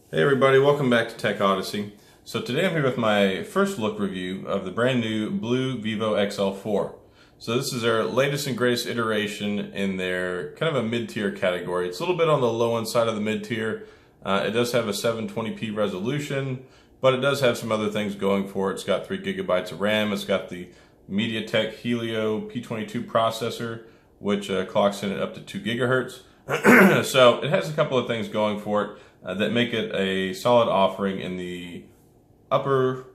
Hey everybody, welcome back to TechOdyssey. So today I'm here with my first look review of the brand new BLU VIVO XL4. So this is their latest and greatest iteration in their kind of a mid-tier category. It's a little bit on the low end side of the mid-tier. It does have a 720p resolution, but it does have some other things going for it. It's got 3 gigabytes of RAM. It's got the Mediatek Helio P22 processor, which clocks in at up to 2 gigahertz. So it has a couple of things going for it that make it a solid offering in the upper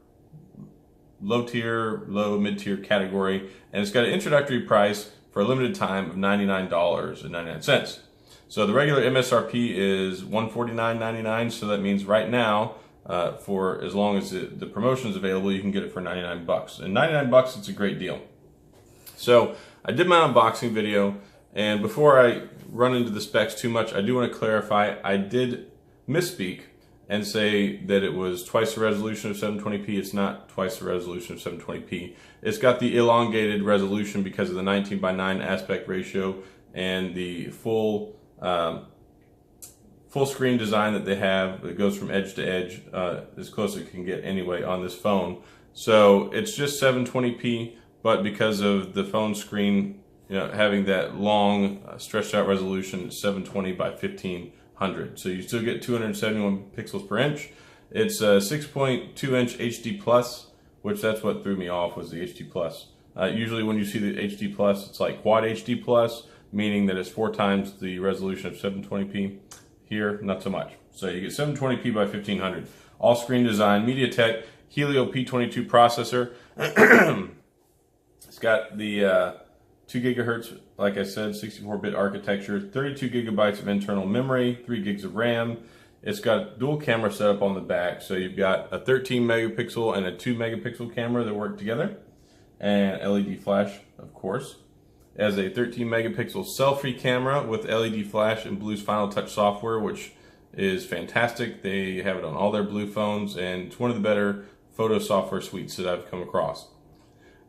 low tier, low mid tier category, and it's got an introductory price for a limited time of $99.99. So the regular MSRP is $149.99, so that means right now, for as long as the promotion is available, you can get it for 99 bucks. And 99 bucks, it's a great deal. So I did my unboxing video, and before I run into the specs too much, I do want to clarify, I did misspeak and say that it was twice the resolution of 720p. It's not twice the resolution of 720p. It's got the elongated resolution because of the 19:9 aspect ratio and the full screen design that they have. It goes from edge to edge, as close as it can get anyway on this phone. So it's just 720p, but because of the phone screen, having that long stretched out resolution, it's 720 by 1500. So you still get 271 pixels per inch. It's a 6.2 inch HD plus, which that's what threw me off, was the HD plus. Usually when you see the HD plus, it's like quad HD plus, meaning that it's 4 times the resolution of 720p. Here, not so much. So you get 720p by 1500. All screen design, Mediatek Helio P22 processor. It's got the 2 gigahertz, like I said, 64-bit architecture, 32 gigabytes of internal memory, 3 gigs of RAM. It's got dual camera setup on the back, so you've got a 13 megapixel and a 2 megapixel camera that work together, and LED flash, of course. It has a 13 megapixel selfie camera with LED flash and BLU's Final Touch software, which is fantastic. They have it on all their BLU phones, and it's one of the better photo software suites that I've come across.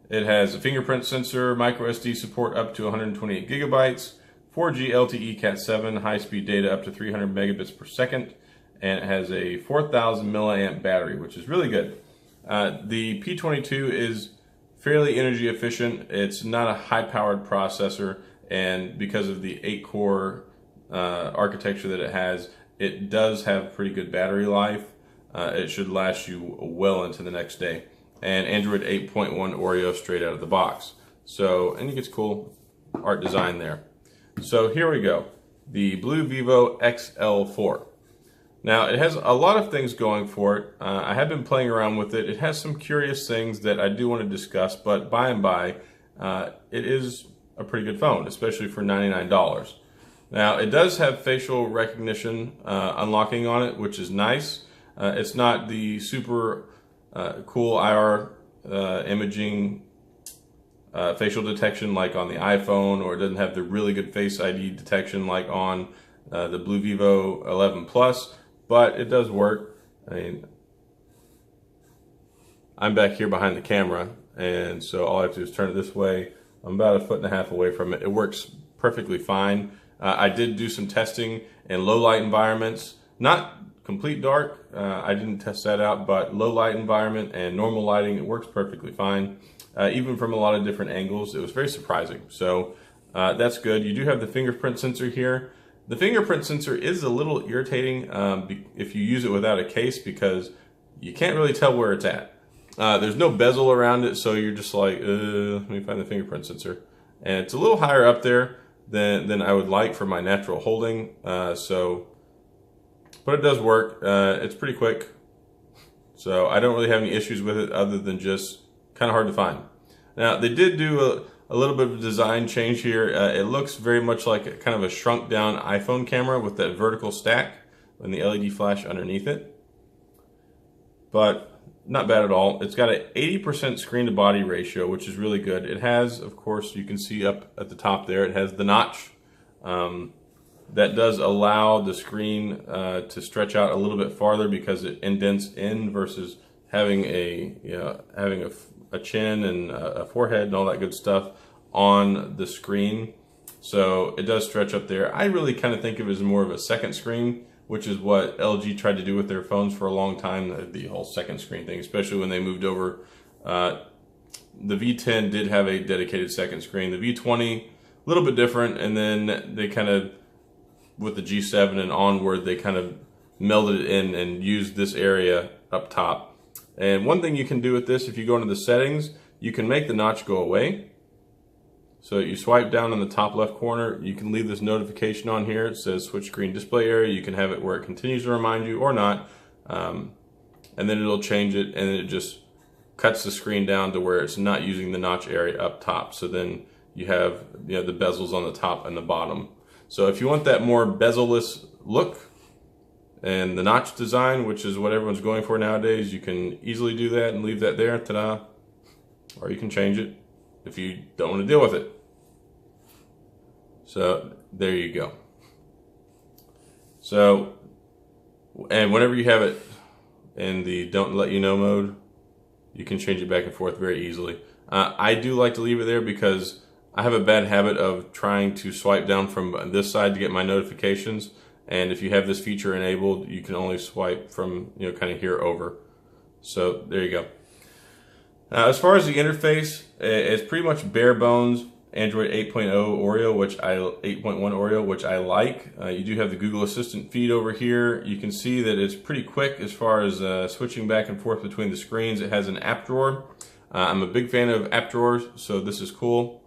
It has a fingerprint sensor, micro SD support up to 128 gigabytes, 4G LTE Cat7, high-speed data up to 300 megabits per second, and it has a 4,000 milliamp battery, which is really good. The P22 is fairly energy efficient. It's not a high-powered processor, and because of the 8-core architecture that it has, it does have pretty good battery life. It should last you well into the next day. And Android 8.1 Oreo straight out of the box. So, and it gets cool art design there. So here we go, the BLU VIVO XL4. Now it has a lot of things going for it. I have been playing around with it. It has some curious things that I do want to discuss, but by and by, it is a pretty good phone, especially for $99. Now it does have facial recognition unlocking on it, which is nice. It's not the super cool IR imaging facial detection like on the iPhone, or it doesn't have the really good Face ID detection like on the BLU VIVO 11 Plus, but it does work. I mean, I'm back here behind the camera, and so all I have to do is turn it this way. I'm about 1.5 feet away from it. It works perfectly fine. I did do some testing in low light environments, not complete dark, I didn't test that out, but low light environment and normal lighting, it works perfectly fine. Even from a lot of different angles, it was very surprising. So that's good. You do have the fingerprint sensor here. The fingerprint sensor is a little irritating if you use it without a case, because you can't really tell where it's at. There's no bezel around it, so you're just like, let me find the fingerprint sensor. And it's a little higher up there than I would like for my natural holding. But it does work. It's pretty quick, so I don't really have any issues with it other than just kind of hard to find. Now they did do a little bit of a design change here. It looks very much like kind of a shrunk down iPhone camera with that vertical stack and the LED flash underneath it, but not bad at all. It's got an 80% screen to body ratio, which is really good. It has, of course, you can see up at the top there, it has the notch. That does allow the screen to stretch out a little bit farther because it indents in versus having a chin and a forehead and all that good stuff on the screen. So it does stretch up there. I really kind of think of it as more of a second screen which is what LG tried to do with their phones for a long time, the whole second screen thing, especially when they moved over. The V10 did have a dedicated second screen. The V20, a little bit different, and then they kind of, with the G7 and onward, they kind of melded it in and used this area up top. And one thing you can do with this, if you go into the settings, you can make the notch go away. So you swipe down in the top left corner, you can leave this notification on here. It says switch screen display area. You can have it where it continues to remind you or not. And then it'll change it, and it just cuts the screen down to where it's not using the notch area up top. So then you have, you know, the bezels on the top and the bottom. So if you want that more bezel-less look and the notch design, which is what everyone's going for nowadays, you can easily do that and leave that there, ta-da. Or you can change it if you don't want to deal with it. So there you go. So, and whenever you have it in the don't let you know mode, you can change it back and forth very easily. I do like to leave it there because I have a bad habit of trying to swipe down from this side to get my notifications. And if you have this feature enabled, you can only swipe from, you know, kind of here over. So there you go. As far as the interface, it's pretty much bare bones Android 8.0 Oreo, 8.1 Oreo, which I like. You do have the Google Assistant feed over here. You can see that it's pretty quick as far as switching back and forth between the screens. It has an app drawer. I'm a big fan of app drawers, so this is cool.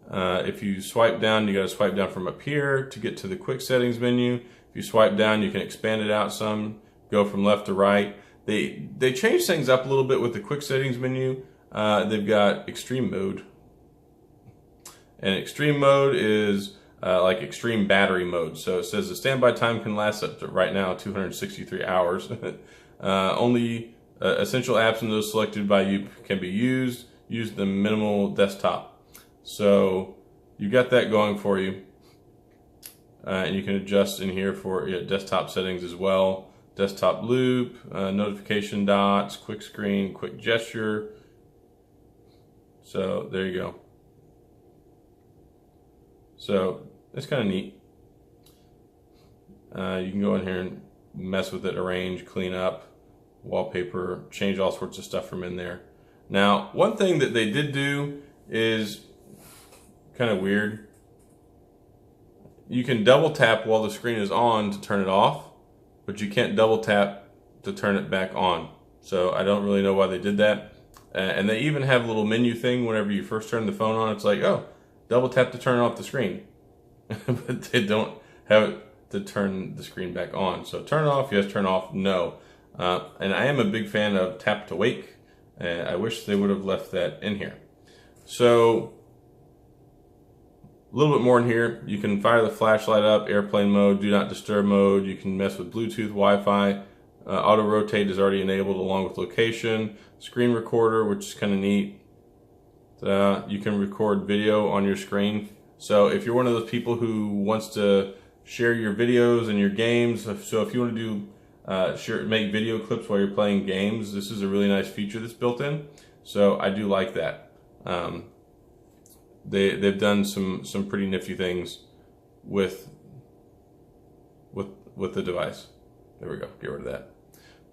If you swipe down, you got to swipe down from up here to get to the quick settings menu. If you swipe down, you can expand it out some, go from left to right. They changed things up a little bit with the quick settings menu. They've got extreme mode. And extreme mode is like extreme battery mode. So it says the standby time can last up to right now 263 hours. Only essential apps and those selected by you can be used. Use the minimal desktop. So you got that going for you. And you can adjust in here for desktop settings as well. Desktop loop, notification dots, quick screen, quick gesture. So there you go. So it's kind of neat. You can go in here and mess with it, arrange, clean up, wallpaper, change all sorts of stuff from in there. Now, one thing that they did do is kind of weird. You can double tap while the screen is on to turn it off, but you can't double tap to turn it back on. So I don't really know why they did that. And they even have a little menu thing whenever you first turn the phone on. It's like, oh, double tap to turn off the screen. But they don't have it to turn the screen back on. So turn off, yes, turn off, no. And I am a big fan of tap to wake. And I wish they would have left that in here. So a little bit more in here. You can fire the flashlight up, airplane mode, do not disturb mode. You can mess with Bluetooth, Wi-Fi. Auto rotate is already enabled along with location. Screen recorder, which is kind of neat. You can record video on your screen. So if you're one of those people who wants to share your videos and your games, so if you want to do make video clips while you're playing games, this is a really nice feature that's built in. So I do like that. They've done some pretty nifty things with the device. There we go. Get rid of that.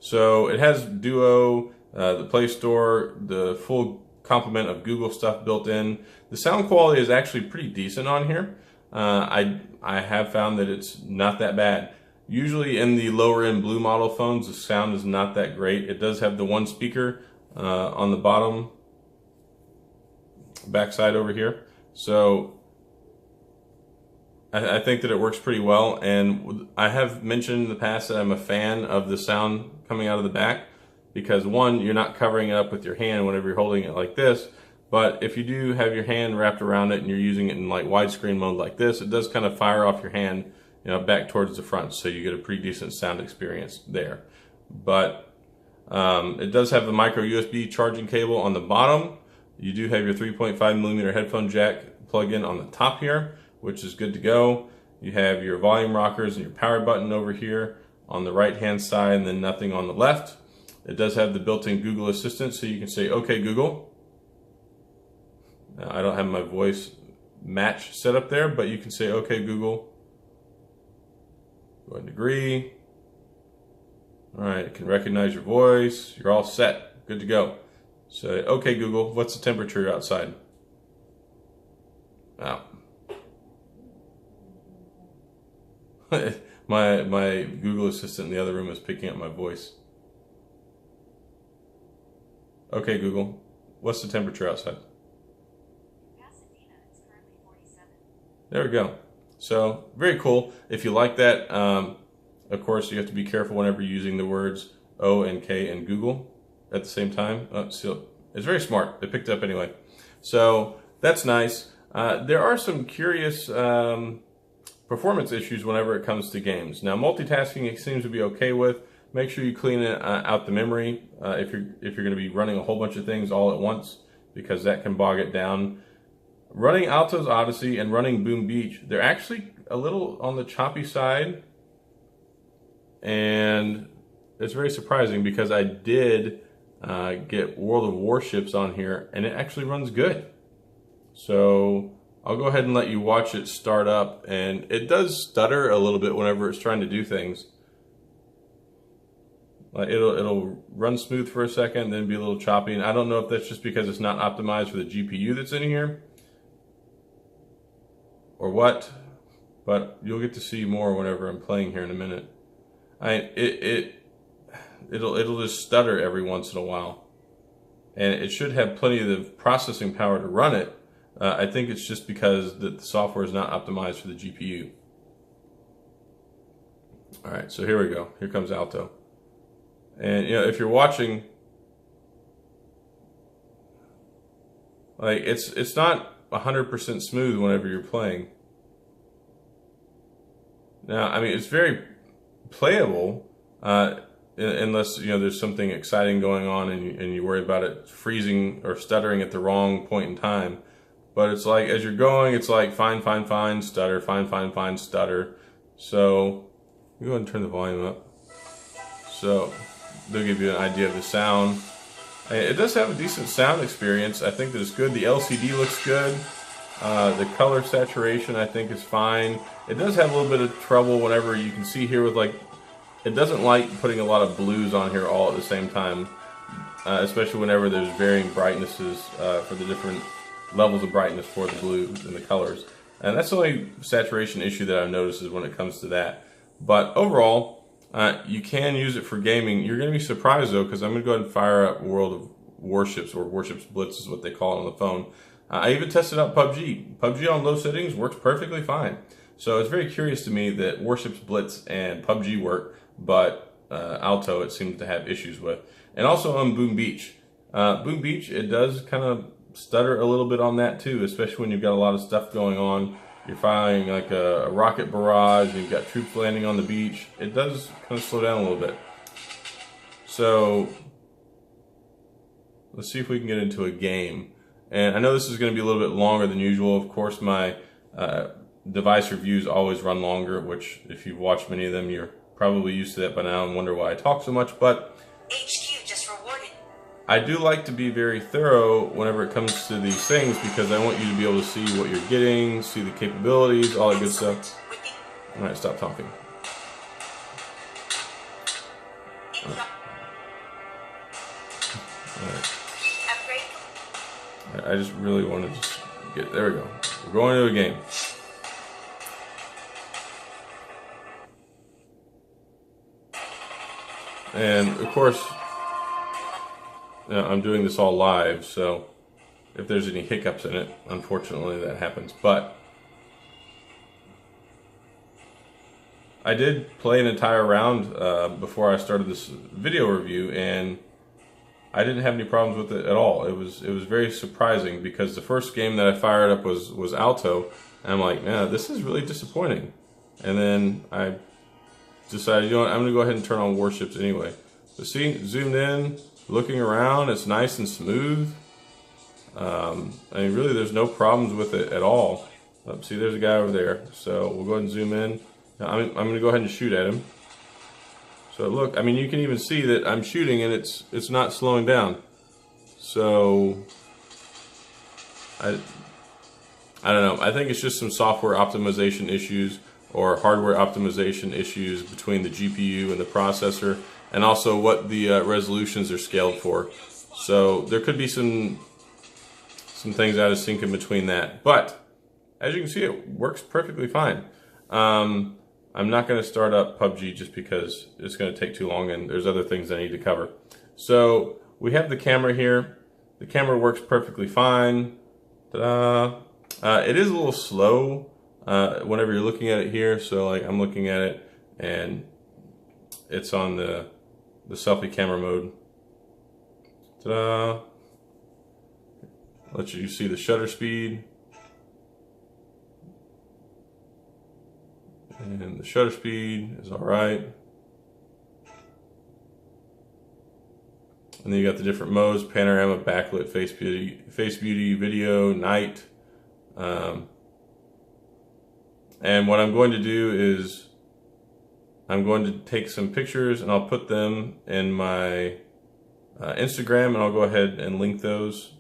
So it has Duo, the Play Store, the full complement of Google stuff built in. The sound quality is actually pretty decent on here. I have found that it's not that bad. Usually in the lower end Blue model phones, the sound is not that great. It does have the one speaker on the bottom backside over here. So I think that it works pretty well, and I have mentioned in the past that I'm a fan of the sound coming out of the back because, one, you're not covering it up with your hand whenever you're holding it like this, but if you do have your hand wrapped around it and you're using it in like widescreen mode like this, it does kind of fire off your hand, you know, back towards the front, so you get a pretty decent sound experience there. But it does have the micro USB charging cable on the bottom. You do have your 3.5mm headphone jack plug-in on the top here, which is good to go. You have your volume rockers and your power button over here on the right hand side, and then nothing on the left. It does have the built-in Google Assistant, so you can say, okay Google. Now, I don't have my voice match set up there, but you can say, okay Google. Go ahead and agree. All right, it can recognize your voice. You're all set, good to go. Say, okay, Google, what's the temperature outside? Wow. my Google Assistant in the other room is picking up my voice. Okay, Google, what's the temperature outside? Pasadena, it's currently 47. There we go. So, very cool. If you like that, of course, you have to be careful whenever you're using the words O and K and Google at the same time. So it's very smart. They picked it up anyway. So that's nice. There are some curious performance issues whenever it comes to games. Now, multitasking it seems to be okay with. Make sure you clean it out the memory if you're going to be running a whole bunch of things all at once, because that can bog it down. Running Alto's Odyssey and running Boom Beach, they're actually a little on the choppy side. And it's very surprising because I did get World of Warships on here and it actually runs good. So I'll go ahead and let you watch it start up, and it does stutter a little bit whenever it's trying to do things. It'll run smooth for a second, then be a little choppy, and I don't know if that's just because it's not optimized for the GPU that's in here or what, but you'll get to see more whenever I'm playing here in a minute. It'll just stutter every once in a while, and it should have plenty of the processing power to run it. I think it's just because the software is not optimized for the GPU. All right, so here we go. Here comes Alto. And you know, if you're watching, like it's not 100% smooth whenever you're playing. Now, I mean, it's very playable, unless you know there's something exciting going on and you worry about it freezing or stuttering at the wrong point in time. But it's like as you're going, it's like fine, fine, fine, stutter, fine, fine, fine, stutter. So you go ahead and turn the volume up. So they'll give you an idea of the sound. It does have a decent sound experience. I think that it's good. The LCD looks good. The color saturation I think is fine. It does have a little bit of trouble whenever you can see here with like, it doesn't like putting a lot of blues on here all at the same time, especially whenever there's varying brightnesses for the different levels of brightness for the blues and the colors. And that's the only saturation issue that I've noticed is when it comes to that. But overall, you can use it for gaming. You're going to be surprised though, because I'm going to go ahead and fire up World of Warships, or Warships Blitz is what they call it on the phone. I even tested out PUBG. PUBG on low settings works perfectly fine. So it's very curious to me that Warships Blitz and PUBG work, but Alto it seems to have issues with. And also on Boom Beach. Boom Beach, it does kind of stutter a little bit on that too, especially when you've got a lot of stuff going on. You're firing like a rocket barrage, and you've got troops landing on the beach. It does kind of slow down a little bit. So let's see if we can get into a game. And I know this is going to be a little bit longer than usual. Of course, my device reviews always run longer, which if you've watched many of them, you're probably used to that by now and wonder why I talk so much. But HQ just rewarded. I do like to be very thorough whenever it comes to these things, because I want you to be able to see what you're getting, see the capabilities, all that good stuff. All right, stop talking. All right. I just really want to just get, there we go. We're going to a game. And of course, you know, I'm doing this all live, so if there's any hiccups in it, unfortunately that happens. But I did play an entire round before I started this video review, and I didn't have any problems with it at all. It was very surprising, because the first game that I fired up was Alto, and I'm like, man, this is really disappointing. And then I decided, you know what, I'm gonna go ahead and turn on Warships anyway. But see, zoomed in, looking around, it's nice and smooth. I mean, really, there's no problems with it at all. See, there's a guy over there. So we'll go ahead and zoom in. Now, I'm gonna go ahead and shoot at him. So look, I mean, you can even see that I'm shooting and it's not slowing down. So I don't know. I think it's just some software optimization issues or hardware optimization issues between the GPU and the processor. and also what the resolutions are scaled for. So there could be some things out of sync in between that. But as you can see, it works perfectly fine. I'm not going to start up PUBG just because it's going to take too long and there's other things I need to cover. So we have the camera here. The camera works perfectly fine. Ta-da! It is a little slow whenever you're looking at it here. So like I'm looking at it and it's on the selfie camera mode. Ta-da! Let you see the shutter speed. And the shutter speed is all right. And then you got the different modes: panorama, backlit, face beauty, video, night. And what I'm going to do is I'm going to take some pictures and I'll put them in my Instagram, and I'll go ahead and link those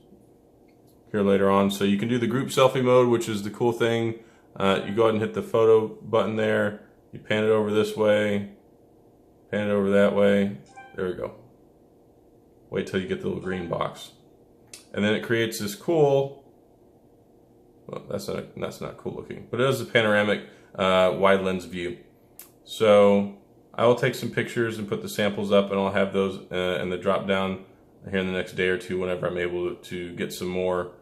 here later on. So you can do the group selfie mode, which is the cool thing. You go ahead and hit the photo button there. You pan it over this way, pan it over that way. There we go. Wait till you get the little green box. And then it creates this cool, well, that's not cool looking, but it is a panoramic wide lens view. So I will take some pictures and put the samples up, and I'll have those in the drop down here in the next day or two whenever I'm able to get some more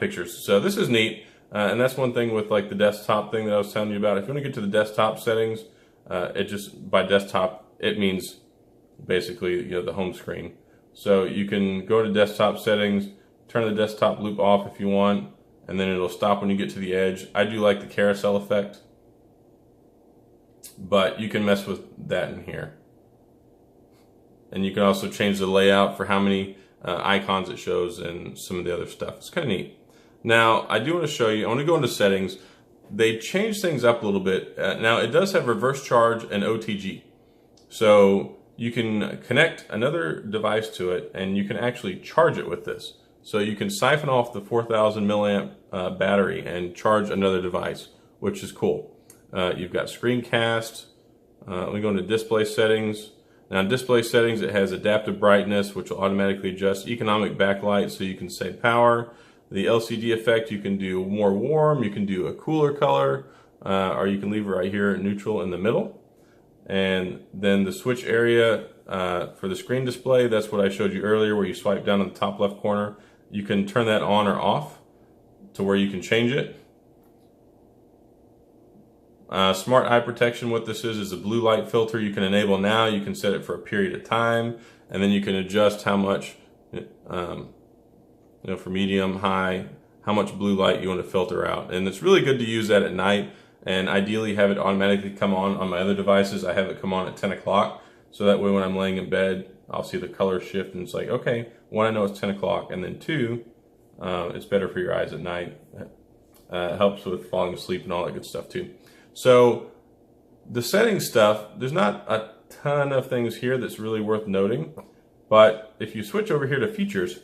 pictures. So this is neat. And that's one thing with like the desktop thing that I was telling you about. If you want to get to the desktop settings, it just, by desktop, it means basically, you know, the home screen. So you can go to desktop settings, turn the desktop loop off if you want, and then it'll stop when you get to the edge. I do like the carousel effect, but you can mess with that in here. And you can also change the layout for how many icons it shows and some of the other stuff. It's kind of neat. Now, I do want to show you, I want to go into settings. They changed things up a little bit. Now, it does have reverse charge and OTG. So you can connect another device to it, and you can actually charge it with this. So you can siphon off the 4,000 milliamp battery and charge another device, which is cool. You've got screencast. Let me go into display settings. Now, in display settings, it has adaptive brightness, which will automatically adjust economic backlight so you can save power. The LCD effect, you can do more warm, you can do a cooler color, or you can leave it right here neutral in the middle. And then the switch area for the screen display, that's what I showed you earlier, where you swipe down in the top left corner. You can turn that on or off to where you can change it. Smart eye protection, what this is a blue light filter you can enable now. You can set it for a period of time, and then you can adjust how much, you know, for medium, high, how much blue light you want to filter out. And it's really good to use that at night, and ideally have it automatically come on my other devices. I have it come on at 10 o'clock, so that way when I'm laying in bed, I'll see the color shift, and it's like, okay, one, I know it's 10 o'clock, and then two, it's better for your eyes at night. It helps with falling asleep and all that good stuff too. So the settings stuff, there's not a ton of things here that's really worth noting, but if you switch over here to features,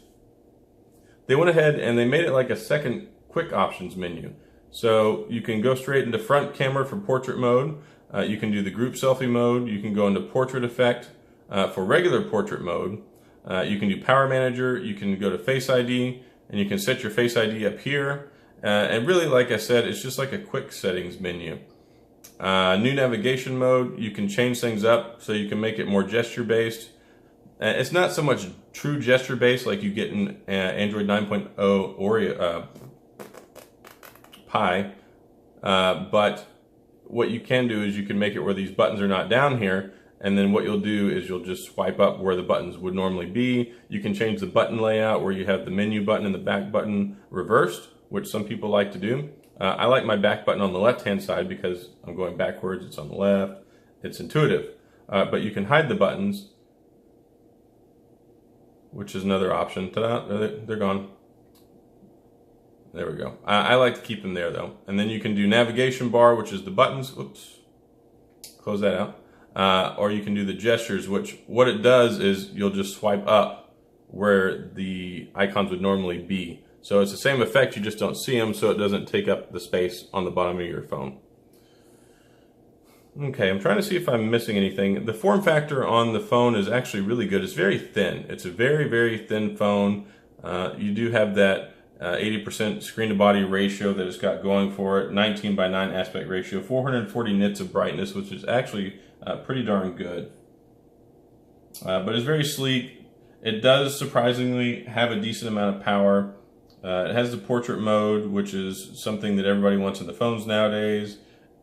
they went ahead and they made it like a second quick options menu. So you can go straight into front camera for portrait mode. You can do the group selfie mode. You can go into portrait effect for regular portrait mode. You can do power manager. You can go to face ID, and you can set your face ID up here. And really, like I said, it's just like a quick settings menu. New navigation mode. You can change things up so you can make it more gesture based. It's not so much true gesture based like you get in Android 9.0 Oreo Pie, but what you can do is you can make it where these buttons are not down here, and then what you'll do is you'll just swipe up where the buttons would normally be. You can change the button layout where you have the menu button and the back button reversed, which some people like to do. I like my back button on the left hand side because I'm going backwards, it's on the left, it's intuitive. But you can hide the buttons, which is another option. Ta-da, they're gone. There we go. I like to keep them there though. And then you can do navigation bar, which is the buttons. Oops, close that out. Or you can do the gestures, which what it does is you'll just swipe up where the icons would normally be. So it's the same effect, you just don't see them, so it doesn't take up the space on the bottom of your phone. Okay, I'm trying to see if I'm missing anything. The form factor on the phone is actually really good. It's very thin. It's a very, very thin phone. You do have that 80% screen to body ratio that it's got going for it, 19:9 aspect ratio, 440 nits of brightness, which is actually pretty darn good. But it's very sleek. It does surprisingly have a decent amount of power. It has the portrait mode, which is something that everybody wants in the phones nowadays.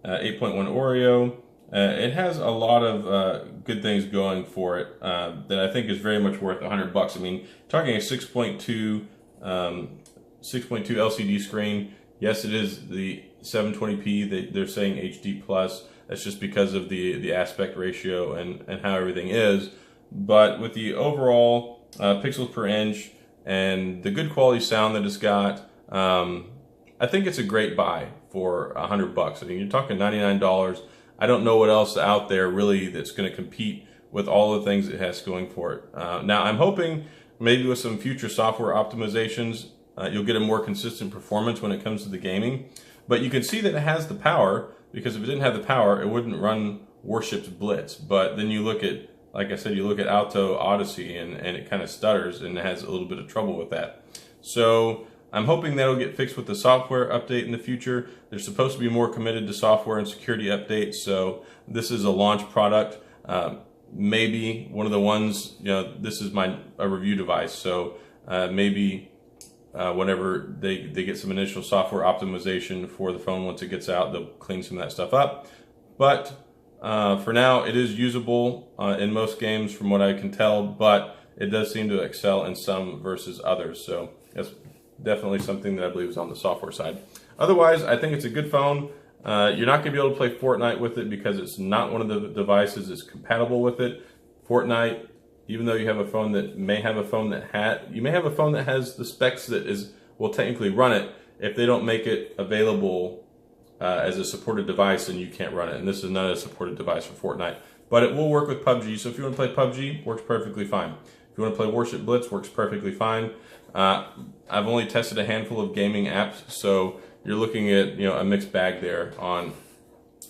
8.1 Oreo. It has a lot of good things going for it that I think is very much worth $100. I mean, talking a 6.2 LCD screen. Yes, it is the 720p. They're saying HD plus. That's just because of the aspect ratio and how everything is. But with the overall pixels per inch and the good quality sound that it's got, I think it's a great buy for $100. I mean, you're talking $99. I don't know what else out there really that's going to compete with all the things it has going for it. Now, I'm hoping maybe with some future software optimizations, you'll get a more consistent performance when it comes to the gaming. But you can see that it has the power, because if it didn't have the power, it wouldn't run Warships Blitz. But then you look at, like I said, you look at TechOdyssey and it kind of stutters and it has a little bit of trouble with that. So I'm hoping that'll get fixed with the software update in the future. They're supposed to be more committed to software and security updates, so this is a launch product. Maybe one of the ones, this is a review device, so maybe whenever they get some initial software optimization for the phone once it gets out, they'll clean some of that stuff up. But for now, it is usable in most games from what I can tell, but it does seem to excel in some versus others, so that's definitely something that I believe is on the software side. Otherwise, I think it's a good phone. You're not going to be able to play Fortnite with it because it's not one of the devices that's compatible with it. Fortnite, even though you have a phone that may have a phone that has the specs that will technically run it, if they don't make it available as a supported device, then you can't run it. And this is not a supported device for Fortnite. But it will work with PUBG. So if you want to play PUBG, works perfectly fine. If you want to play Warship Blitz, works perfectly fine. I've only tested a handful of gaming apps, so you're looking at a mixed bag there on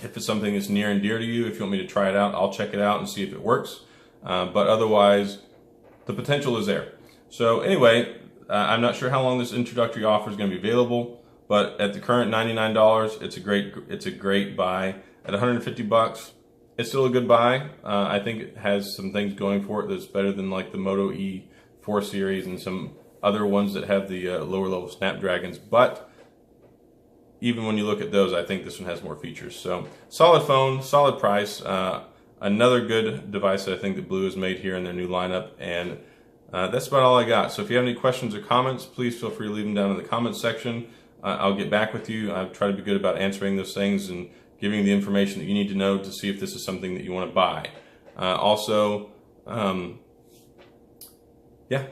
if it's something that's near and dear to you. If you want me to try it out, I'll check it out and see if it works. But otherwise, the potential is there. So anyway, I'm not sure how long this introductory offer is going to be available, but at the current $99, it's a great buy. At $150, it's still a good buy. I think it has some things going for it that's better than like the Moto E4 series and some other ones that have the lower level Snapdragons, but even when you look at those, I think this one has more features. So solid phone, solid price, another good device that I think that BLU has made here in their new lineup, and that's about all I got. So if you have any questions or comments, please feel free to leave them down in the comments section. I'll get back with you. I try to be good about answering those things and giving the information that you need to know to see if this is something that you want to buy. Yeah,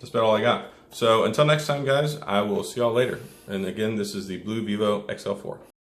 that's about all I got. So until next time, guys, I will see y'all later. And again, this is the BLU VIVO XL4.